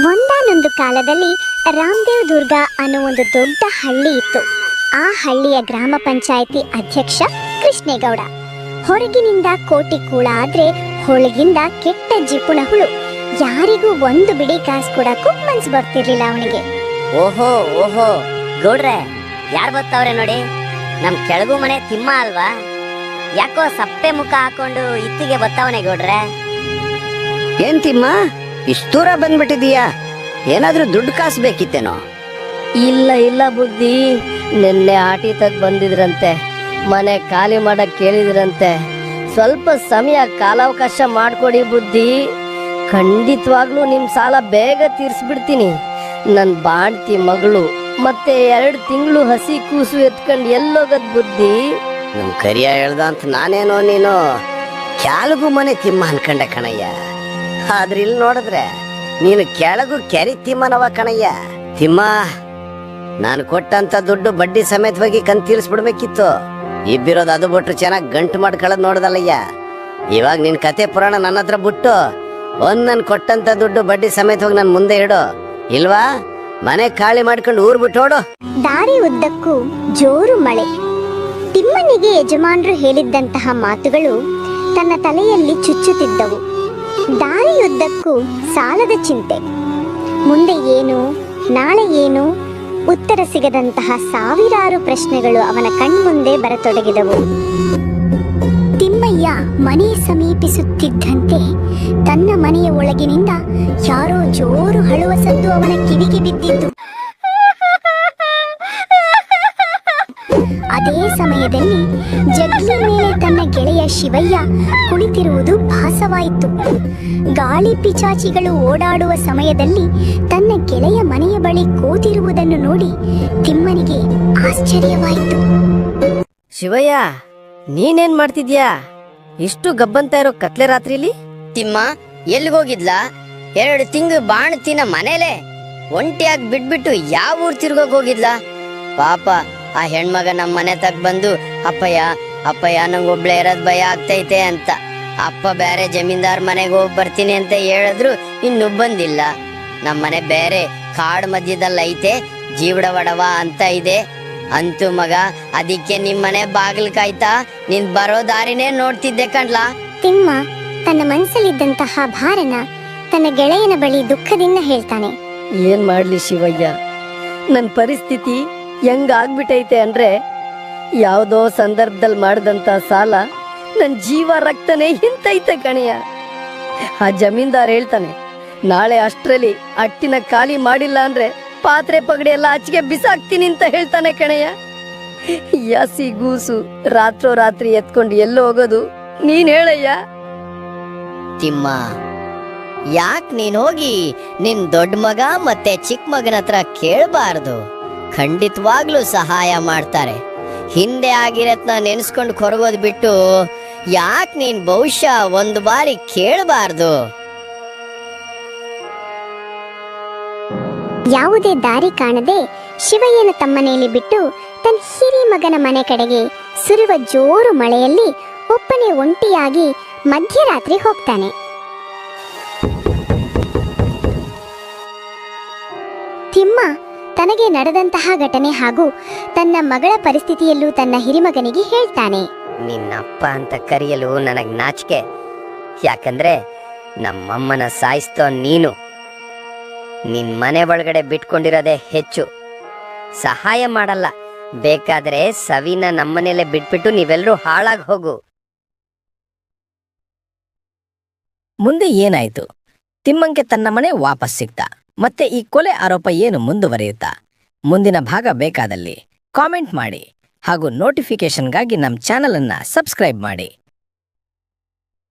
ಒಂದಾನೊಂದು ಕಾಲದಲ್ಲಿ ರಾಮದೇವ್ ದುರ್ಗ ಅನ್ನೋ ಒಂದು ದೊಡ್ಡ ಹಳ್ಳಿ ಇತ್ತು. ಆ ಹಳ್ಳಿಯ ಗ್ರಾಮ ಪಂಚಾಯಿತಿ ಅಧ್ಯಕ್ಷ ಕೃಷ್ಣೇಗೌಡ. ಹೊರಗಿನಿಂದ ಕೋಟಿ ಕೂಳ ಆದ್ರೆ ಒಳಗಿಂದ ಕೆಟ್ಟ ಜಿಪುಣ ಹುಳು. ಯಾರಿಗೂ ಒಂದು ಬಿಡಿ ಕಾಸು ಕೊಡಕ್ಕೂ ಮನ್ಸು ಬರ್ತಿರ್ಲಿಲ್ಲ ಅವನಿಗೆ. ಓಹೋ ಓಹೋ ಗೌಡ್ರೆ, ಯಾರು ಬರ್ತಾವ್ರೆ ನೋಡಿ. ನಮ್ ಕೆಳಗು ಮನೆ ತಿಮ್ಮ ಅಲ್ವಾ? ಯಾಕೋ ಸಪ್ಪೆ ಮುಖ ಹಾಕೊಂಡು ಇತ್ತಿಗೆ ಬರ್ತಾವನೆ ಗೌಡ್ರೆ. ಏನ್ ತಿಮ್ಮ, ಇಷ್ಟು ದೂರ ಬಂದ್ಬಿಟ್ಟಿದೀಯಾ? ಏನಾದ್ರೂ ದುಡ್ಡು ಕಾಸು ಬೇಕಿತ್ತೇನೋ? ಇಲ್ಲ ಇಲ್ಲ ಬುದ್ಧಿ, ನಿನ್ನೆ ಆಟಿ ತಗ್ ಬಂದಿದ್ರಂತೆ, ಮನೆ ಖಾಲಿ ಮಾಡಕ್ ಕೇಳಿದ್ರಂತೆ. ಸ್ವಲ್ಪ ಸಮಯ ಕಾಲಾವಕಾಶ ಮಾಡ್ಕೊಡಿ ಬುದ್ಧಿ. ಖಂಡಿತವಾಗ್ಲೂ ನಿಮ್ ಸಾಲ ಬೇಗ ತೀರ್ಸ್ಬಿಡ್ತೀನಿ. ನನ್ ಬಾಣ್ತಿ ಮಗಳು ಮತ್ತೆ 2 ತಿಂಗಳು ಹಸಿ ಕೂಸು ಎತ್ಕೊಂಡು ಎಲ್ಲೋಗದ್ ಬುದ್ಧಿ? ನಮ್ ಕರಿಯ ಹೇಳ್ದ ಅಂತ ನಾನೇನೋ ನೀನು ಕ್ಯಾಲಗು ಮನೆ ತಿಮ್ಮ ಅನ್ಕಂಡೆ ಕಣಯ್ಯ. ಆದ್ರೆ ಇಲ್ಲಿ ನೋಡಿದ್ರೆ ನೀನು ಕೆಳಗು ಕೆರಿ ತಿಮ್ಮನವ ಕಣಯ್ಯ. ತಿಮ್ಮ, ನಾನು ಕೊಟ್ಟಂತ ದುಡ್ಡು ಬಡ್ಡಿ ಸಮೇತವಾಗಿ ಕಂತು ತೀರಿಸ್ಬಿಡ್ಬೇಕಿತ್ತು. ಇಬ್ಬಿರೋದು ಅದು ಬಿಟ್ರು ಚೆನ್ನಾಗಿ ಗಂಟು ಮಾಡ್ಕೊಳ್ಳೋದು ನೋಡ್ದಲ್ಲಯ್ಯ. ಇವಾಗ ನಿನ್ ಕತೆ ಪುರಾಣ ನನ್ನ ಹತ್ರ ಬಿಟ್ಟು ನನ್ ಕೊಟ್ಟಂತ ದುಡ್ಡು ಬಡ್ಡಿ ಸಮೇತವಾಗಿ ನನ್ ಮುಂದೆ ಇಡು, ಇಲ್ವಾ ಮನೆ ಖಾಲಿ ಮಾಡ್ಕೊಂಡು ಊರ್ ಬಿಟ್ಟು ಓಡು. ದಾರಿ ಉದ್ದಕ್ಕೂ ಜೋರು ಮಳೆ. ತಿಮ್ಮನಿಗೆ ಯಜಮಾನರು ಹೇಳಿದ್ದಂತಹ ಮಾತುಗಳು ತನ್ನ ತಲೆಯಲ್ಲಿ ಚುಚ್ಚುತ್ತಿದ್ದವು. ದಾರಿಯುದ್ದಕ್ಕೂ ಸಾಲದ ಚಿಂತೆ. ಮುಂದೆ ಏನು, ನಾಳೆ ಏನು, ಉತ್ತರ ಸಿಗದಂತಹ ಸಾವಿರಾರು ಪ್ರಶ್ನೆಗಳು ಅವನ ಕಣ್ಮುಂದೆ ಬರತೊಡಗಿದವು. ತಿಮ್ಮಯ್ಯ ಮನೆ ಸಮೀಪಿಸುತ್ತಿದ್ದಂತೆ ತನ್ನ ಮನೆಯ ಒಳಗಿನಿಂದ ಯಾರೋ ಜೋರು ಅಳುವ ಸದ್ದು ಅವನ ಕಿವಿಗೆ ಬಿದ್ದಿತ್ತು. ಅದೇ ಸಮಯದಲ್ಲಿ ಜಗ್ಲಿ ಮೇಲೆ ತನ್ನ ಗೆಳೆಯ ಶಿವಯ್ಯ ಕುಳಿತಿರುವುದು ಭಾಸವಾಯಿತು. ಗಾಳಿ ಪಿಚಾಚಿಗಳು ಓಡಾಡುವ ಸಮಯದಲ್ಲಿ ತನ್ನ ಗೆಳೆಯ ಮನೆಯ ಬಳಿ ಕೂತಿರುವುದನ್ನು ನೋಡಿ ತಿಮ್ಮನಿಗೆ ಆಶ್ಚರ್ಯವಾಯಿತು. ಶಿವಯ್ಯ, ನೀನೇನ್ ಮಾಡ್ತಿದ್ಯಾ ಇಷ್ಟು ಗಬ್ಬಂತ ಇರೋ ಕತ್ಲೆ ರಾತ್ರಿಲಿ? ತಿಮ್ಮ ಎಲ್ಲಿಗೋಗಿದ್ಲಾ? 2 ತಿಂಗಳು ಬಾಣ್ತಿನ ಮನೇಲೆ ಒಂಟಿಯಾಗಿ ಬಿಟ್ಬಿಟ್ಟು ಯಾವ ಊರ್ ತಿರ್ಗೋಕ್ ಹೋಗಿದ್ಲಾ? ಪಾಪ ಆ ಹೆಣ್ಮಗ ನಮ್ಮ ಮನೆ ತಗ್ ಬಂದು ಅಪ್ಪಯ್ಯ ಅಪ್ಪಯ್ಯ ನಂಗೆ ಒಬ್ಳೆ ಇರೋದ್ ಭಯ ಆಗ್ತೈತೆ ಅಂತ. ಅಪ್ಪ ಬೇರೆ ಜಮೀನ್ದಾರ್ ಮನೆಗೆ ಹೋಗಿ ಬರ್ತೀನಿ ಅಂತ ಹೇಳಿದ್ರು ಇನ್ನು ಬಂದಿಲ್ಲ. ನಮ್ಮನೆ ಬೇರೆ ಕಾಡು ಮಧ್ಯದಲ್ಲಿ ಐತೆ, ಜೀವಡವಡವ ಅಂತ ಇದೆ. ಅಂತೂ ಮಗ ಅದಕ್ಕೆ ನಿಮ್ಮನೆ ಬಾಗಿಲು ಕಾಯ್ತಾ ನೀನ್ ಬರೋ ದಾರಿನೇ ನೋಡ್ತಿದ್ದೆ ಕಣ್ಲಾ. ತಿಮ್ಮ ತನ್ನ ಮನಸ್ಸಲ್ಲಿದ್ದಂತಹ ಭಾರನ ತನ್ನ ಗೆಳೆಯನ ಬಳಿ ದುಃಖದಿಂದ ಹೇಳ್ತಾನೆ. ಏನ್ ಮಾಡ್ಲಿ ಶಿವಯ್ಯ, ನನ್ ಪರಿಸ್ಥಿತಿ ಹೆಂಗಾಗ್ಬಿಟ್ಟೈತೆ ಅಂದ್ರೆ ಯಾವ್ದೋ ಸಂದರ್ಭದಲ್ಲಿ ಮಾಡಿದಂತ ಸಾಲ ನನ್ ಜೀವ ರಕ್ತನೇ ಹಿಂತೈತೆ ಕಣಯ್ಯ. ಆ ಜಮೀನ್ದಾರ್ ಹೇಳ್ತಾನೆ, ನಾಳೆ ಅಷ್ಟ್ರಲ್ಲಿ ಅಟ್ಟಿನ ಖಾಲಿ ಮಾಡಿಲ್ಲ ಅಂದ್ರೆ ಪಾತ್ರೆ ಪಗಡೆ ಎಲ್ಲ ಆಚೆಗೆ ಬಿಸಾಕ್ತೀನಿ ಅಂತ ಹೇಳ್ತಾನೆ ಕಣಯ್ಯ. ಯಾಸಿ ಗೂಸು ರಾತ್ರೋರಾತ್ರಿ ಎತ್ಕೊಂಡು ಎಲ್ಲೋ ಹೋಗೋದು ನೀನ್ ಹೇಳಯ್ಯ. ತಿಮ್ಮ, ಯಾಕ್ ನೀನ್ ಹೋಗಿ ನಿನ್ ದೊಡ್ಡ ಮಗ ಮತ್ತೆ ಚಿಕ್ಕ ಮಗನ ಹತ್ರ ಕೇಳಬಾರ್ದು? ಖಂಡಿತವಾಗ್ಲೂ ಸಹಾಯ ಮಾಡ್ತಾರೆ. ಹಿಂದೆ ಆಗಿರತ್ನ ನೆನ್ಸ್ಕೊಂಡು ಕೊರಗೋದ್ ಬಿಟ್ಟು ಯಾಕ್ ನೀನ್ ಬಹುಶಃ ಒಂದು ಬಾರಿ ಕೇಳಬಾರ್ದು? ಯಾವುದೇ ದಾರಿ ಕಾಣದೆ ಶಿವಯ್ಯನ ತಮ್ಮನೆಯಲ್ಲಿ ಬಿಟ್ಟು ತನ್ನ ಹಿರಿ ಮಗನ ಮನೆ ಕಡೆಗೆ ಸುರಿವ ಜೋರು ಮಳೆಯಲ್ಲಿ ಒಪ್ಪನೆ ಒಂಟಿಯಾಗಿ ಮಧ್ಯರಾತ್ರಿ ಹೋಗ್ತಾನೆ. ತಿಮ್ಮ ತನಗೆ ನಡೆದಂತಹ ಘಟನೆ ಹಾಗೂ ತನ್ನ ಮಗಳ ಪರಿಸ್ಥಿತಿಯಲ್ಲೂ ತನ್ನ ಹಿರಿಮಗನಿಗೆ ಹೇಳ್ತಾನೆ. ನಿನ್ನಪ್ಪ ಅಂತ ಕರೆಯಲು ನನಗ್ ನಾಚಿಕೆ. ಯಾಕಂದ್ರೆ ನಮ್ಮಮ್ಮನ ಸಾಯಿಸ್ತೋ ನೀನು. ನಿನ್ ಮನೆ ಒಳಗಡೆ ಬಿಟ್ಕೊಂಡಿರೋದೇ ಹೆಚ್ಚು. ಸಹಾಯ ಮಾಡಲ್ಲ, ಬೇಕಾದ್ರೆ ಸವಿನ ನಮ್ಮನೇಲೆ ಬಿಟ್ಬಿಟ್ಟು ನೀವೆಲ್ಲರೂ ಹಾಳಾಗಿ ಹೋಗು. ಮುಂದೆ ಏನಾಯ್ತು? ತಿಮ್ಮಂಗೆ ತನ್ನ ಮನೆ ವಾಪಸ್ ಸಿಗ್ತಾ? ಮತ್ತೆ ಈ ಕೊಲೆ ಆರೋಪ ಏನು ಮುಂದುವರಿಯುತ್ತಾ? ಮುಂದಿನ ಭಾಗ ಬೇಕಾದಲ್ಲಿ ಕಾಮೆಂಟ್ ಮಾಡಿ ಹಾಗೂ ನೋಟಿಫಿಕೇಶನ್ಗಾಗಿ ನಮ್ಮ ಚಾನಲ್ ಅನ್ನ ಸಬ್ಸ್ಕ್ರೈಬ್ ಮಾಡಿ.